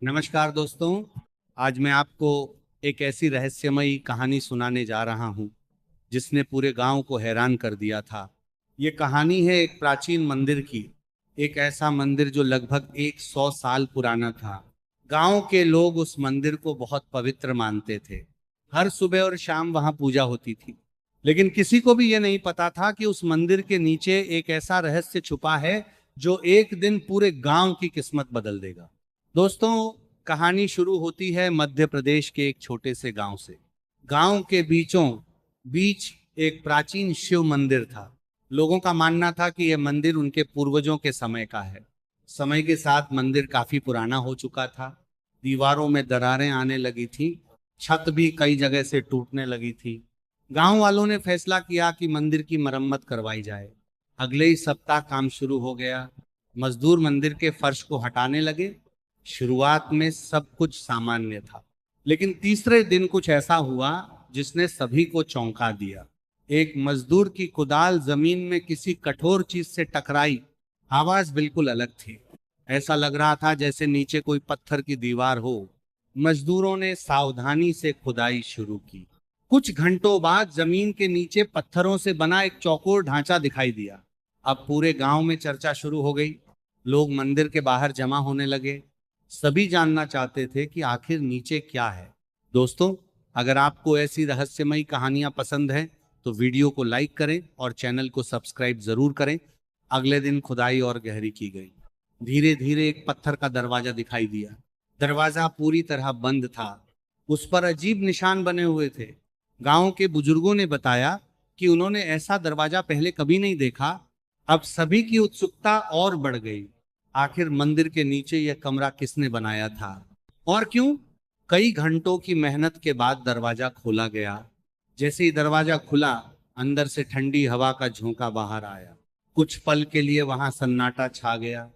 नमस्कार दोस्तों। आज मैं आपको एक ऐसी रहस्यमयी कहानी सुनाने जा रहा हूं जिसने पूरे गांव को हैरान कर दिया था। ये कहानी है एक प्राचीन मंदिर की। एक ऐसा मंदिर जो लगभग 100 साल पुराना था। गांव के लोग उस मंदिर को बहुत पवित्र मानते थे। हर सुबह और शाम वहां पूजा होती थी। लेकिन किसी को भी ये नहीं पता था कि उस मंदिर के नीचे एक ऐसा रहस्य छुपा है जो एक दिन पूरे गांव की किस्मत बदल देगा। दोस्तों, कहानी शुरू होती है मध्य प्रदेश के एक छोटे से गांव से। गांव के बीचों बीच एक प्राचीन शिव मंदिर था। लोगों का मानना था कि यह मंदिर उनके पूर्वजों के समय का है। समय के साथ मंदिर काफी पुराना हो चुका था। दीवारों में दरारें आने लगी थी। छत भी कई जगह से टूटने लगी थी। गांव वालों ने फैसला किया कि मंदिर की मरम्मत करवाई जाए। अगले ही सप्ताह काम शुरू हो गया। मजदूर मंदिर के फर्श को हटाने लगे। शुरुआत में सब कुछ सामान्य था, लेकिन तीसरे दिन कुछ ऐसा हुआ जिसने सभी को चौंका दिया। एक मजदूर की कुदाल जमीन में किसी कठोर चीज से टकराई। आवाज बिल्कुल अलग थी। ऐसा लग रहा था जैसे नीचे कोई पत्थर की दीवार हो। मजदूरों ने सावधानी से खुदाई शुरू की। कुछ घंटों बाद जमीन के नीचे पत्थरों से बना एक चौकोर ढांचा दिखाई दिया। अब पूरे गांव में चर्चा शुरू हो गई। लोग मंदिर के बाहर जमा होने लगे। सभी जानना चाहते थे कि आखिर नीचे क्या है। दोस्तों, अगर आपको ऐसी रहस्यमयी कहानियां पसंद हैं तो वीडियो को लाइक करें और चैनल को सब्सक्राइब जरूर करें। अगले दिन खुदाई और गहरी की गई। धीरे धीरे एक पत्थर का दरवाजा दिखाई दिया। दरवाजा पूरी तरह बंद था। उस पर अजीब निशान बने हुए थे। गांव के बुजुर्गों ने बताया कि उन्होंने ऐसा दरवाजा पहले कभी नहीं देखा। अब सभी की उत्सुकता और बढ़ गई। आखिर मंदिर के नीचे यह कमरा किसने बनाया था और क्यों? कई घंटों की मेहनत के बाद दरवाजा खोला गया। जैसे ही दरवाजा खुला, अंदर से ठंडी हवा का झोंका बाहर आया। कुछ पल के लिए वहां सन्नाटा छा गया।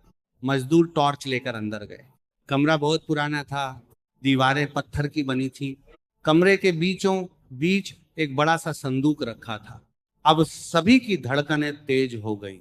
मजदूर टॉर्च लेकर अंदर गए। कमरा बहुत पुराना था। दीवारें पत्थर की बनी थी। कमरे के बीचों बीच एक बड़ा सा संदूक रखा था। अब सभी की धड़कनें तेज हो गई।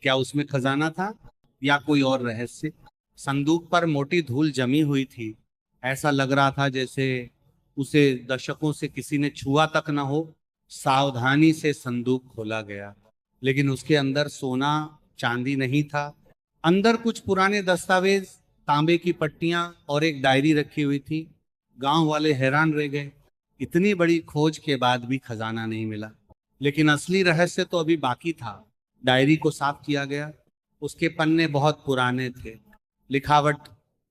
क्या उसमें खजाना था या कोई और रहस्य? संदूक पर मोटी धूल जमी हुई थी। ऐसा लग रहा था जैसे उसे दशकों से किसी ने छुआ तक न हो। सावधानी से संदूक खोला गया, लेकिन उसके अंदर सोना चांदी नहीं था। अंदर कुछ पुराने दस्तावेज, तांबे की पट्टियां और एक डायरी रखी हुई थी। गांव वाले हैरान रह गए। इतनी बड़ी खोज के बाद भी खजाना नहीं मिला। लेकिन असली रहस्य तो अभी बाकी था। डायरी को साफ किया गया। उसके पन्ने बहुत पुराने थे। लिखावट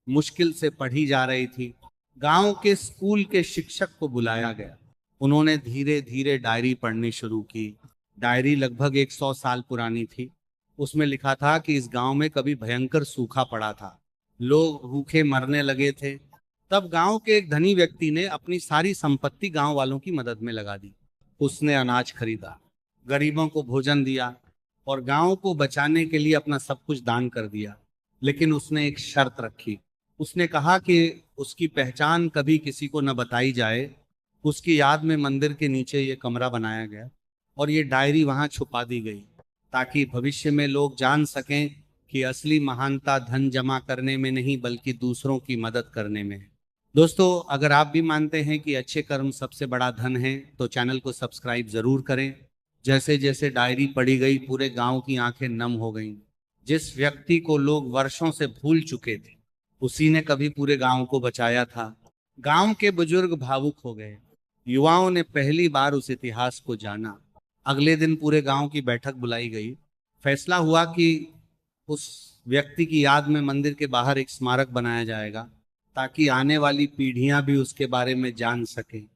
मुश्किल से पढ़ी जा रही थी। गांव के स्कूल के शिक्षक को बुलाया गया। उन्होंने धीरे धीरे डायरी पढ़नी शुरू की। डायरी लगभग 100 साल पुरानी थी। उसमें लिखा था कि इस गांव में कभी भयंकर सूखा पड़ा था। लोग भूखे मरने लगे थे। तब गांव के एक धनी व्यक्ति ने अपनी सारी संपत्ति गांव वालों की मदद में लगा दी। उसने अनाज खरीदा, गरीबों को भोजन दिया और गांव को बचाने के लिए अपना सब कुछ दान कर दिया। लेकिन उसने एक शर्त रखी। उसने कहा कि उसकी पहचान कभी किसी को न बताई जाए। उसकी याद में मंदिर के नीचे ये कमरा बनाया गया और ये डायरी वहां छुपा दी गई, ताकि भविष्य में लोग जान सकें कि असली महानता धन जमा करने में नहीं बल्कि दूसरों की मदद करने में है। दोस्तों, अगर आप भी मानते हैं कि अच्छे कर्म सबसे बड़ा धन है तो चैनल को सब्सक्राइब जरूर करें। जैसे जैसे डायरी पढ़ी गई, पूरे गांव की आंखें नम हो गईं। जिस व्यक्ति को लोग वर्षों से भूल चुके थे, उसी ने कभी पूरे गांव को बचाया था। गांव के बुजुर्ग भावुक हो गए। युवाओं ने पहली बार उस इतिहास को जाना। अगले दिन पूरे गांव की बैठक बुलाई गई। फैसला हुआ कि उस व्यक्ति की याद में मंदिर के बाहर एक स्मारक बनाया जाएगा, ताकि आने वाली पीढ़ियां भी उसके बारे में जान सकें।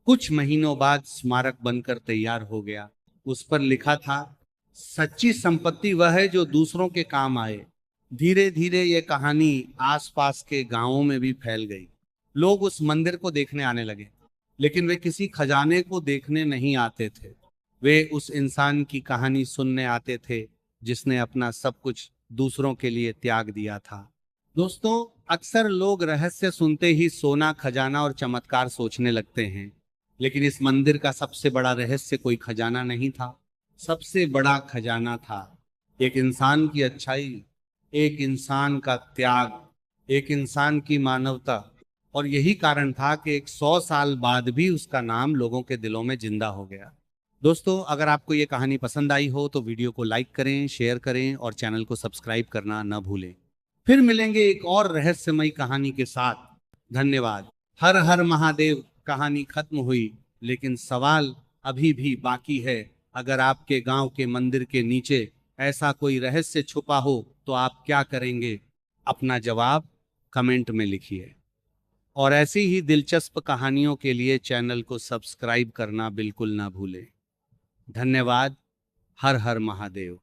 कुछ महीनों बाद स्मारक बनकर तैयार हो गया। उस पर लिखा था, सच्ची संपत्ति वह है जो दूसरों के काम आए। धीरे धीरे ये कहानी आसपास के गांवों में भी फैल गई। लोग उस मंदिर को देखने आने लगे, लेकिन वे किसी खजाने को देखने नहीं आते थे। वे उस इंसान की कहानी सुनने आते थे जिसने अपना सब कुछ दूसरों के लिए त्याग दिया था। दोस्तों, अक्सर लोग रहस्य सुनते ही सोना, खजाना और चमत्कार सोचने लगते हैं। लेकिन इस मंदिर का सबसे बड़ा रहस्य कोई खजाना नहीं था। सबसे बड़ा खजाना था एक इंसान की अच्छाई, एक इंसान का त्याग, एक इंसान की मानवता, और यही कारण था कि 100 साल बाद भी उसका नाम लोगों के दिलों में जिंदा हो गया। दोस्तों, अगर आपको ये कहानी पसंद आई हो तो वीडियो को लाइक करें, शेयर करें और चैनल को सब्सक्राइब करना न भूलें। फिर मिलेंगे एक और रहस्यमयी कहानी के साथ। धन्यवाद। हर हर महादेव। कहानी खत्म हुई, लेकिन सवाल अभी भी बाकी है। अगर आपके गांव के मंदिर के नीचे ऐसा कोई रहस्य छुपा हो तो आप क्या करेंगे? अपना जवाब कमेंट में लिखिए। और ऐसी ही दिलचस्प कहानियों के लिए चैनल को सब्सक्राइब करना बिल्कुल ना भूलें। धन्यवाद। हर हर महादेव।